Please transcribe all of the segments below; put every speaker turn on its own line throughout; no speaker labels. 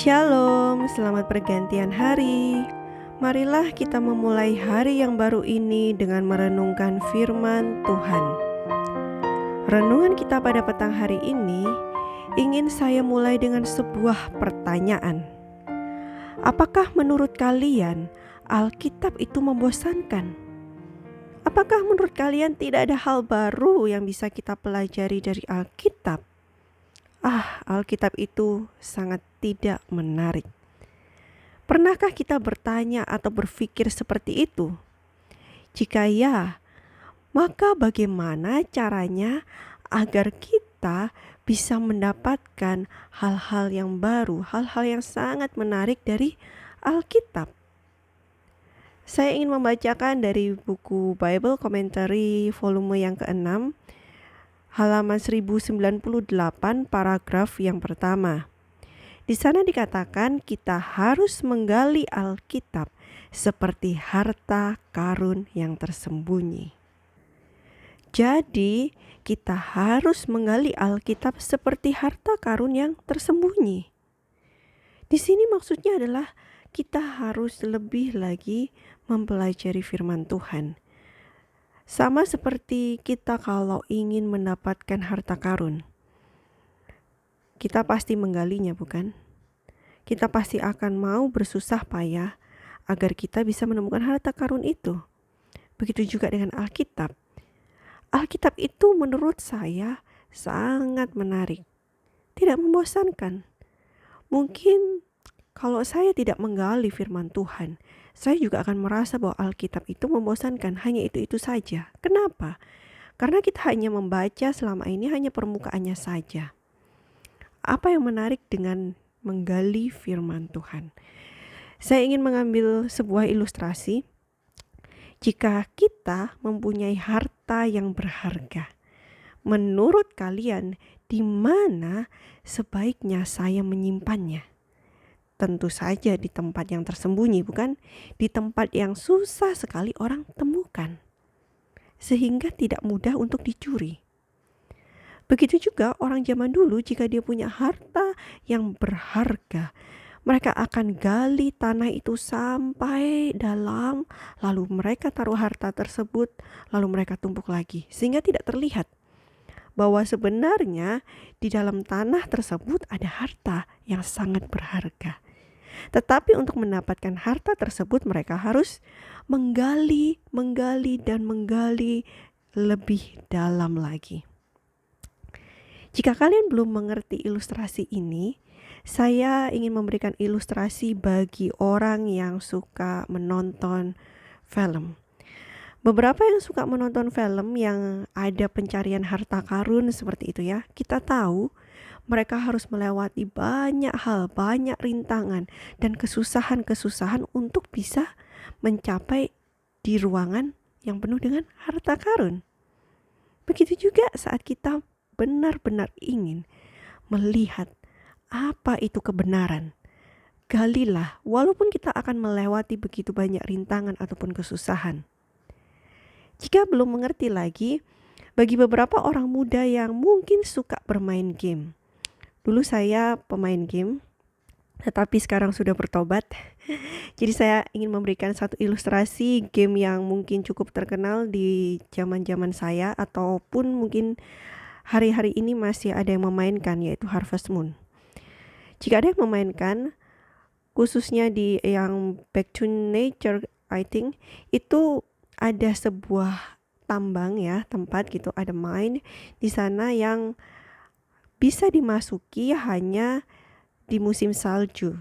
Shalom, selamat pergantian hari. Marilah kita memulai hari yang baru ini dengan merenungkan firman Tuhan. Renungan kita pada petang hari ini ingin saya mulai dengan sebuah pertanyaan. Apakah menurut kalian Alkitab itu membosankan? Apakah menurut kalian tidak ada hal baru yang bisa kita pelajari dari Alkitab? Alkitab itu sangat tidak menarik. Pernahkah kita bertanya atau berpikir seperti itu? Jika ya, maka bagaimana caranya agar kita bisa mendapatkan hal-hal yang baru, hal-hal yang sangat menarik dari Alkitab? Saya ingin membacakan dari buku Bible Commentary volume yang ke-6, halaman 1098, paragraf yang pertama. Di sana dikatakan kita harus menggali Alkitab seperti harta karun yang tersembunyi. Jadi, kita harus menggali Alkitab seperti harta karun yang tersembunyi. Di sini maksudnya adalah kita harus lebih lagi mempelajari firman Tuhan. Sama seperti kita kalau ingin mendapatkan harta karun. Kita pasti menggalinya, bukan? Kita pasti akan mau bersusah payah agar kita bisa menemukan harta karun itu. Begitu juga dengan Alkitab. Alkitab itu menurut saya sangat menarik. Tidak membosankan. Mungkin kalau saya tidak menggali firman Tuhan, saya juga akan merasa bahwa Alkitab itu membosankan, hanya itu-itu saja. Kenapa? Karena kita hanya membaca selama ini hanya permukaannya saja. Apa yang menarik dengan menggali firman Tuhan? Saya ingin mengambil sebuah ilustrasi. Jika kita mempunyai harta yang berharga, menurut kalian di mana sebaiknya saya menyimpannya? Tentu saja di tempat yang tersembunyi, bukan? Di tempat yang susah sekali orang temukan, sehingga tidak mudah untuk dicuri. Begitu juga orang zaman dulu, jika dia punya harta yang berharga, mereka akan gali tanah itu sampai dalam, lalu mereka taruh harta tersebut, lalu mereka tumpuk lagi, sehingga tidak terlihat bahwa sebenarnya di dalam tanah tersebut ada harta yang sangat berharga. Tetapi untuk mendapatkan harta tersebut mereka harus menggali lebih dalam lagi. Jika kalian belum mengerti ilustrasi ini, saya ingin memberikan ilustrasi bagi orang yang suka menonton film. Beberapa yang suka menonton film yang ada pencarian harta karun seperti itu ya, kita tahu mereka harus melewati banyak hal, banyak rintangan dan kesusahan-kesusahan untuk bisa mencapai di ruangan yang penuh dengan harta karun. Begitu juga saat kita benar-benar ingin melihat apa itu kebenaran. Galilah, walaupun kita akan melewati begitu banyak rintangan ataupun kesusahan. Jika belum mengerti lagi, bagi beberapa orang muda yang mungkin suka bermain game. Dulu saya pemain game, tetapi sekarang sudah bertobat. Jadi saya ingin memberikan satu ilustrasi game yang mungkin cukup terkenal di zaman-zaman saya, ataupun mungkin hari-hari ini masih ada yang memainkan, yaitu Harvest Moon. Jika ada yang memainkan, khususnya di yang Back to Nature, I think, itu ada sebuah tambang ya, tempat gitu, ada mine di sana yang bisa dimasuki hanya di musim salju.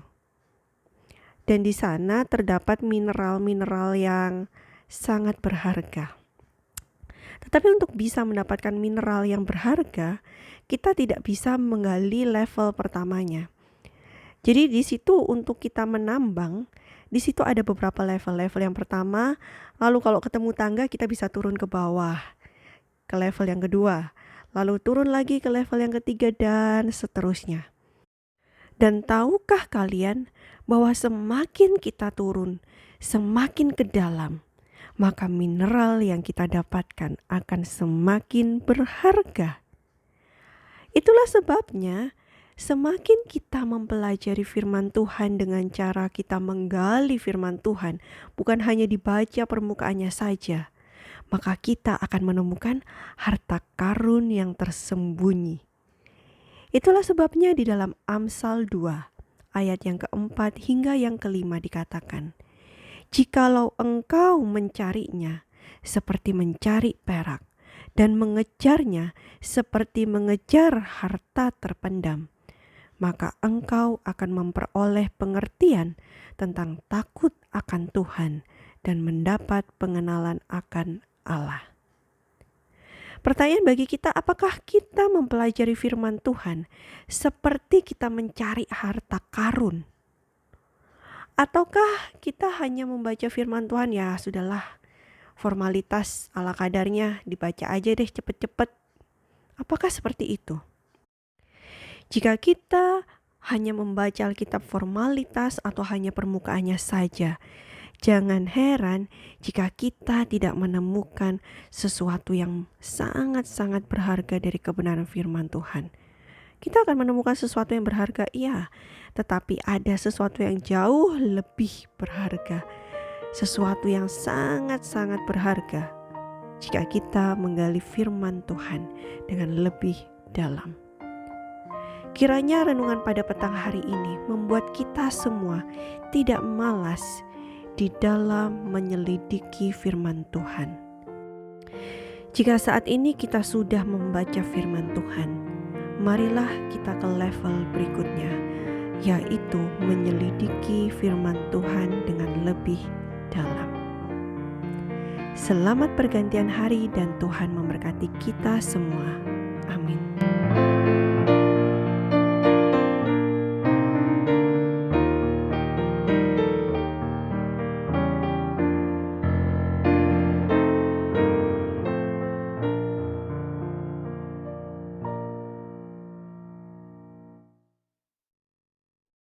Dan di sana terdapat mineral-mineral yang sangat berharga. Tetapi untuk bisa mendapatkan mineral yang berharga, kita tidak bisa menggali level pertamanya. Jadi di situ untuk kita menambang, di situ ada beberapa level. Yang pertama, lalu kalau ketemu tangga kita bisa turun ke bawah, ke level yang kedua. Lalu turun lagi ke level yang ketiga dan seterusnya. Dan tahukah kalian bahwa semakin kita turun, semakin ke dalam, maka mineral yang kita dapatkan akan semakin berharga. Itulah sebabnya Semakin kita mempelajari firman Tuhan dengan cara kita menggali firman Tuhan, bukan hanya dibaca permukaannya saja, maka kita akan menemukan harta karun yang tersembunyi. Itulah sebabnya di dalam Amsal 2 ayat yang keempat hingga yang kelima dikatakan, "Jikalau engkau mencarinya seperti mencari perak dan mengejarnya seperti mengejar harta terpendam, maka engkau akan memperoleh pengertian tentang takut akan Tuhan dan mendapat pengenalan akan Allah." Pertanyaan bagi kita, apakah kita mempelajari firman Tuhan seperti kita mencari harta karun? Ataukah kita hanya membaca firman Tuhan, ya sudahlah, formalitas ala kadarnya, dibaca aja deh cepet-cepet. Apakah seperti itu? Jika kita hanya membaca Alkitab formalitas atau hanya permukaannya saja, jangan heran jika kita tidak menemukan sesuatu yang sangat-sangat berharga dari kebenaran firman Tuhan. Kita akan menemukan sesuatu yang berharga, iya, tetapi ada sesuatu yang jauh lebih berharga, sesuatu yang sangat-sangat berharga jika kita menggali firman Tuhan dengan lebih dalam. Kiranya renungan pada petang hari ini membuat kita semua tidak malas di dalam menyelidiki firman Tuhan. Jika saat ini kita sudah membaca firman Tuhan, marilah kita ke level berikutnya, yaitu menyelidiki firman Tuhan dengan lebih dalam. Selamat pergantian hari dan Tuhan memberkati kita semua. Amin.